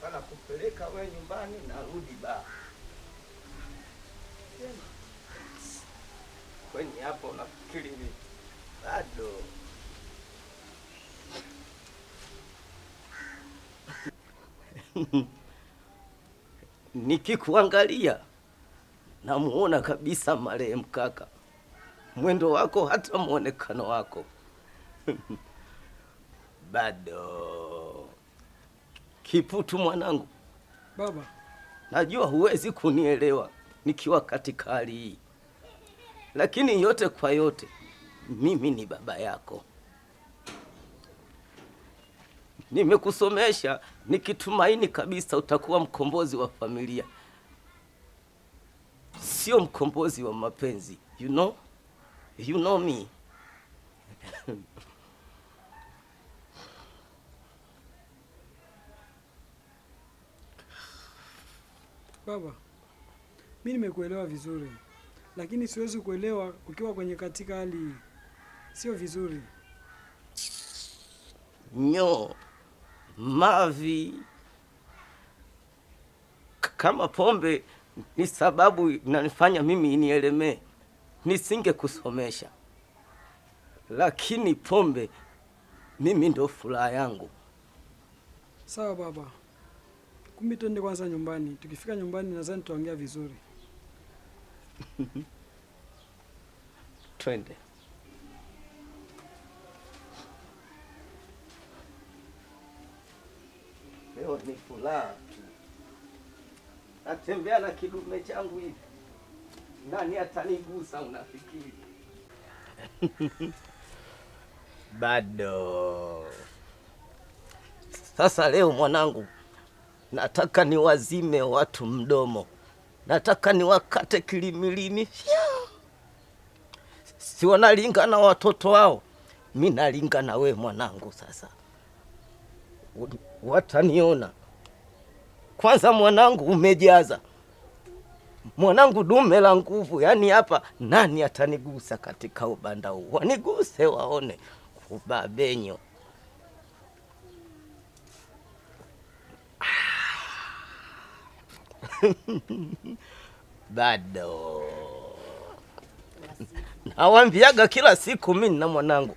Kana kupeleka wewe nyumbani na rudi ba. Kwenye hapo unafikiri ni bado. Nikikuangalia namuona kabisa marehemu kaka. Mwendo wako hata muonekano wako. Bado. Kiputu mwanangu. Baba, Najua huwezi kunielewa nikiwa katika hali hii. Lakini yote kwa yote, mimi ni baba yako. Nimekusomesha nikitumaini kabisa utakuwa mkombozi wa familia. Sio mkombozi wa mapenzi. You know? You know me. baba, mimi nimekuelewa vizuri, lakini siwezi kuelewa ukiwa katika hali hii. Sio vizuri. Nyo, mavi, kama pombe ni sababu inanifanya mimi nielemee, nisinge kusomesha. Lakini pombe mimi ndo furaha yangu. Sawa baba. Kumbe twende kwanza nyumbani. Tukifika nyumbani nadhani tutaongea vizuri. Twende. Leo ni furaha tu. Natembea na kidume changu hivi. Nani atanigusa unafikiri? Bado. Sasa leo mwanangu, nataka niwazime watu mdomo. Nataka niwakate kilimilimi. Si wanalinga na watoto wao. Mimi nalinga na we mwanangu sasa. Wataniona. Kwanza mwanangu umejaza. Mwanangu dume la nguvu. Yaani hapa nani atanigusa katika ubanda huu? Waniguse waone ubabenyo. Bado. Nawambiaga kila siku mimi na mwanangu.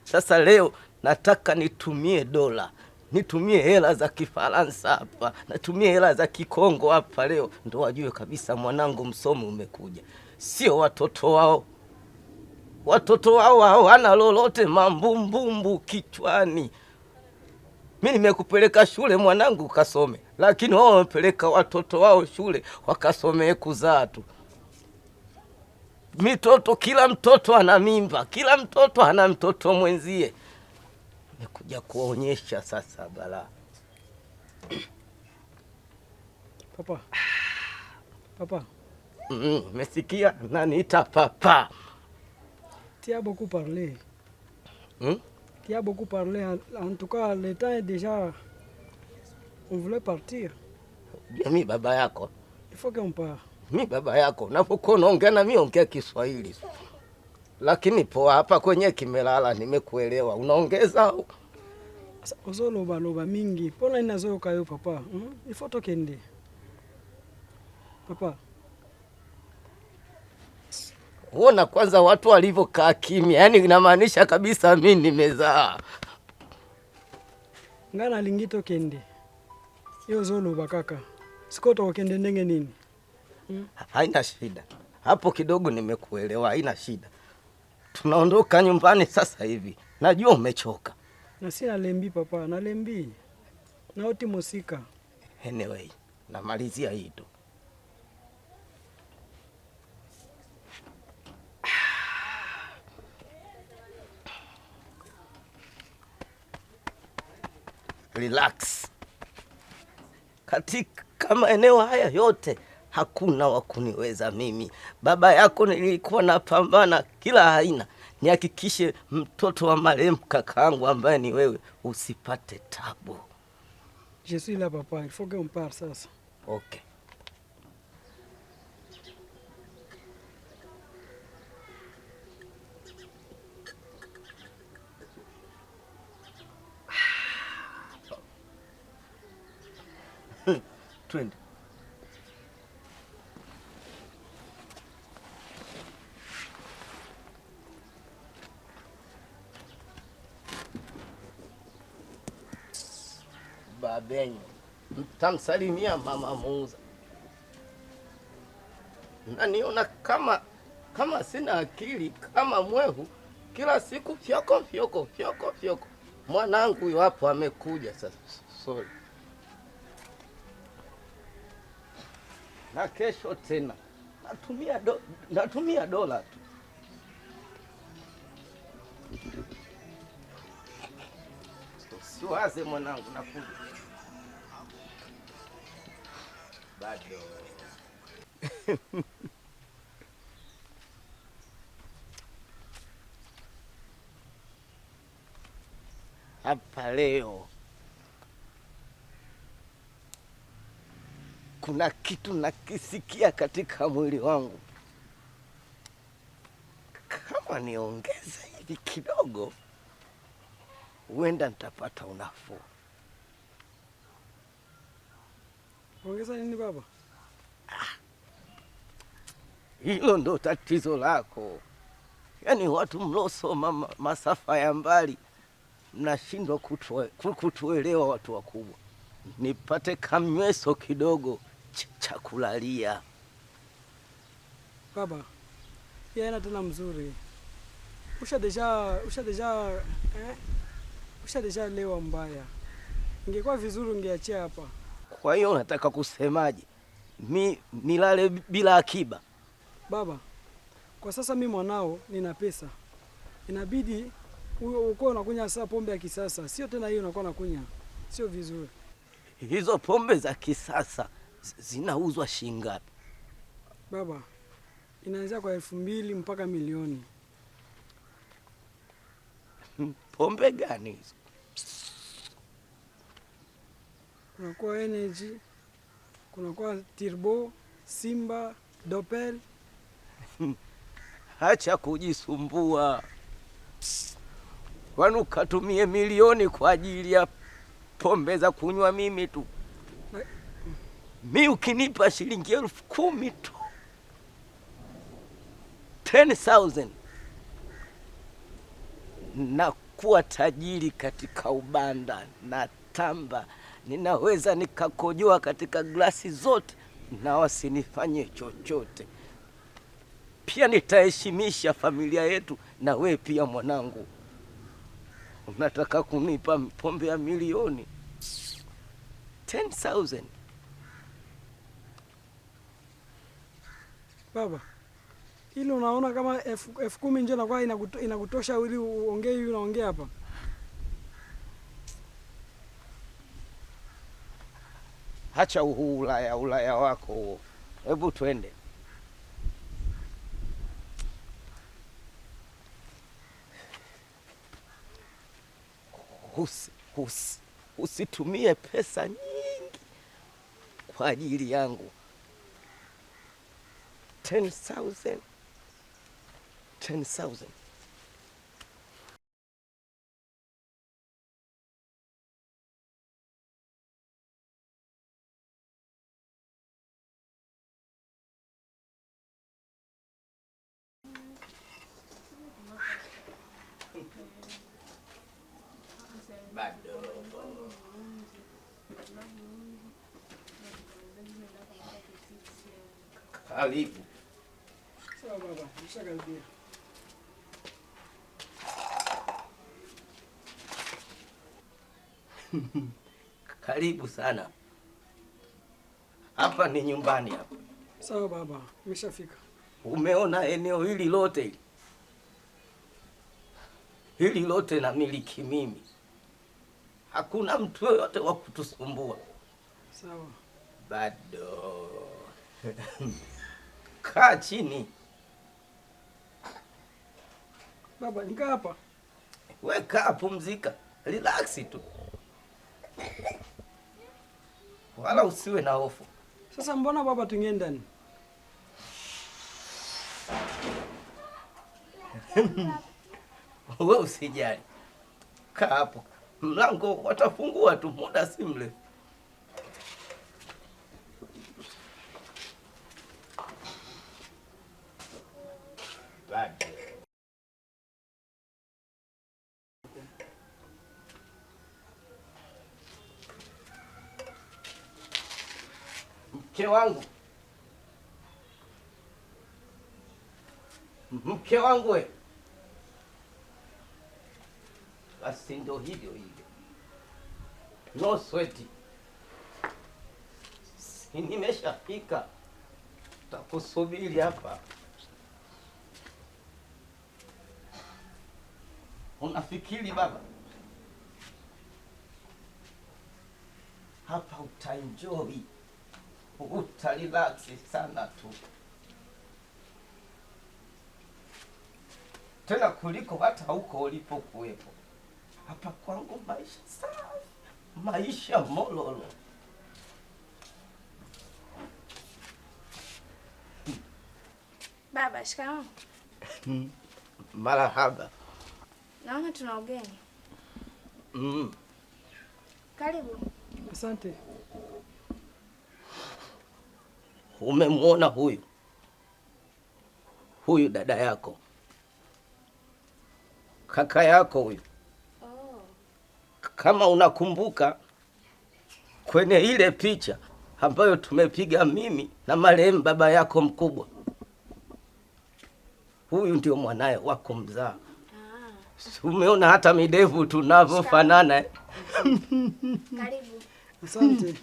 Sasa leo nataka nitumie dola. Nitumie hela za Kifaransa hapa. Natumie hela za Kikongo hapa leo. Ndo wajue kabisa mwanangu msomi umekuja. Sio watoto wao. Watoto wao hawana lolote, mambumbumbu kichwani. Mimi nimekupeleka shule mwanangu ukasome. Lakini wao wamepeleka watoto wao shule wakasomee kuzaa tu. Mitoto, kila mtoto ana mimba, kila mtoto ana mtoto mwenzie. Nikuja kuonyesha sasa bala. Papa. Papa. Umesikia? Naniita papa. Tu as beaucoup parlé. Tu as beaucoup parlé. En tout cas, le temps est déjà... On voulait partir. Mimi baba yako. Il faut qu'on parte. Mimi baba yako. Unapokuwa unaongea na mimi ongea Kiswahili. Lakini poa hapa kwenye kimelala nimekuelewa. Unaongeza Ozoloba mingi. Pona inazoka yo papa. Il faut tokende. Papa. Uona kwanza watu walivyokaa kimya. Yaani inamaanisha kabisa mimi nimezaa. Ngana lingito kende. Yo zoloba kaka. Sikoto kende ndenge nini? Haina shida. Hapo kidogo nimekuelewa, haina shida. Tunaondoka nyumbani sasa hivi. Najua umechoka. Na sina lembi papa, na lembi. Na oti musika. Anyway, namalizia hii tu. Relax. Katika maeneo haya yote hakuna wa kuniweza mimi. Baba yako nilikuwa napambana kila aina nihakikishe mtoto wa marehemu kakaangu ambaye ni wewe usipate tabu. Je suis là papa, il faut qu'on parte sasa. Okay. Twende. Babenyu, mtamsalimia mama muuza. Naniona kama sina akili, kama mwehu, kila siku fyoko fyoko fyoko fyoko. Mwanangu yupo amekuja sasa. Sorry. Na kesho tena natumia dola tu. Siwaze mwanangu, nakuja bado. Hapa leo kuna kitu nakisikia katika mwili wangu, kama niongeze hivi kidogo, huenda nitapata unafuu. Ongeza nini baba? Hilo ndo tatizo lako. Yaani watu mlosoma masafa ya mbali mnashindwa kutuelewa watu wakubwa. Nipate kamnyweso kidogo cha kulalia. Baba, yeye ana tena mzuri. Usha deja lewa mbaya. Ingekuwa vizuri ungeachia hapa. Kwa hiyo nataka kusemaje? Nilale bila akiba? Baba, kwa sasa mimi mwanao nina pesa. Inabidi uko unakunya saa pombe ya kisasa. Sio tena hiyo unakuwa unakunya. Sio vizuri. Hizo pombe za kisasa zinauzwa shilingi ngapi? Baba, inaanzia kwa 2,000 mpaka milioni. Pombe gani hizo? Kunakuwa Energy, kunakuwa Turbo, Simba, Dopel. Acha kujisumbua. Kwani ukatumie milioni kwa ajili ya pombe za kunywa mimi tu? Mi ukinipa shilingi 10,000 tu, 10,000, na kuwa tajiri katika ubanda na tamba. Ninaweza nikakojoa katika glasi zote na wasinifanye chochote. Pia nitaheshimisha familia yetu, na we pia mwanangu. Unataka kunipa pombe ya milioni 10,000? Baba, ili unaona kama 10,000 ndio inakuwa inakutosha ili uongee hivi unaongea hapa? Hacha ulaya wako huo. Hebu twende. Usitumie pesa nyingi kwa ajili yangu. 10,000. 10,000. Bado. Karibu. Sawa baba, nishakaribia. Karibu sana. Hapa ni nyumbani hapa. Sawa baba, nimeshafika. Umeona eneo hili lote hili? Hili lote na miliki mimi. Hakuna mtu yoyote wa kutusumbua. Sawa. Bado. Kaa chini. Baba, nikaa hapa. Weka pumzika. Relax tu. Wala usiwe na hofu. Sasa mbona baba tuingie ndani? Wewe usijali. Kaa hapo. Mlango watafungua tu muda si mrefu. Mke wangu, mke wangu we. Basi ndo hivyo hivyo, no sweat. Nimeshafika, takusubiri hapa. Unafikiri baba, hapa utaenjoy, utarelax sana tu, tena kuliko hata huko ulipokuwepo. Hapa kwangu maisha safi, maisha mololo. Baba, shikamoo. Marahaba. Naona tuna ugeni. Karibu. Asante. Umemwona huyu? Huyu dada yako, kaka yako huyu. Oh. Kama unakumbuka kwenye ile picha ambayo tumepiga mimi na marehemu baba yako mkubwa, huyu ndio mwanaye wako mzaa. Umeona hata midevu tunavyofanana eh? Karibu. Asante.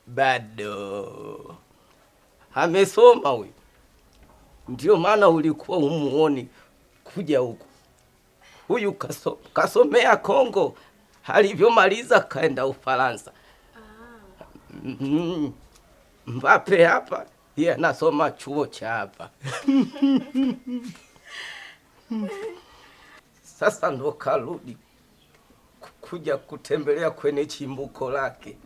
Bado amesoma huyu, ndio maana ulikuwa umuoni kuja huku. Huyu kasomea Kongo, alivyomaliza kaenda Ufaransa. Mbape hapa yeye anasoma chuo cha hapa. Sasa ndo karudi kuja kutembelea kwenye chimbuko lake.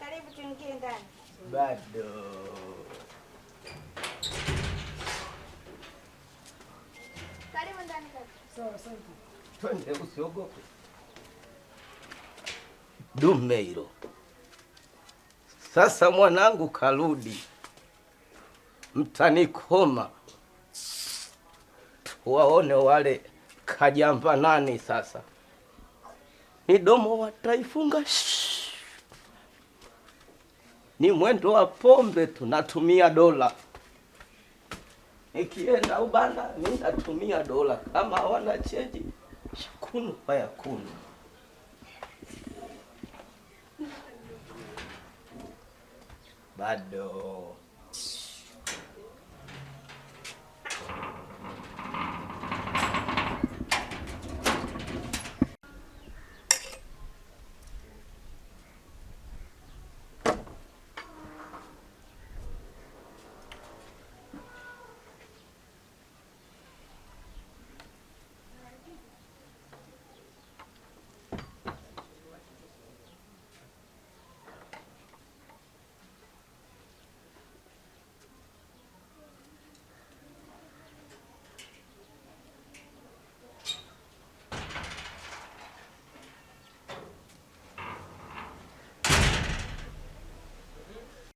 Karibu tuingie ndani. Bado Karibu ndani kaka. Sawa, asante. twende, usiogope. Dume hilo. Sasa mwanangu karudi, mtanikoma. Waone wale kajamba nani sasa, midomo wataifunga. Ni mwendo wa pombe, tunatumia dola. Nikienda ubanda mimi natumia dola, kama hawana cheji shukunu haya kunu. Bado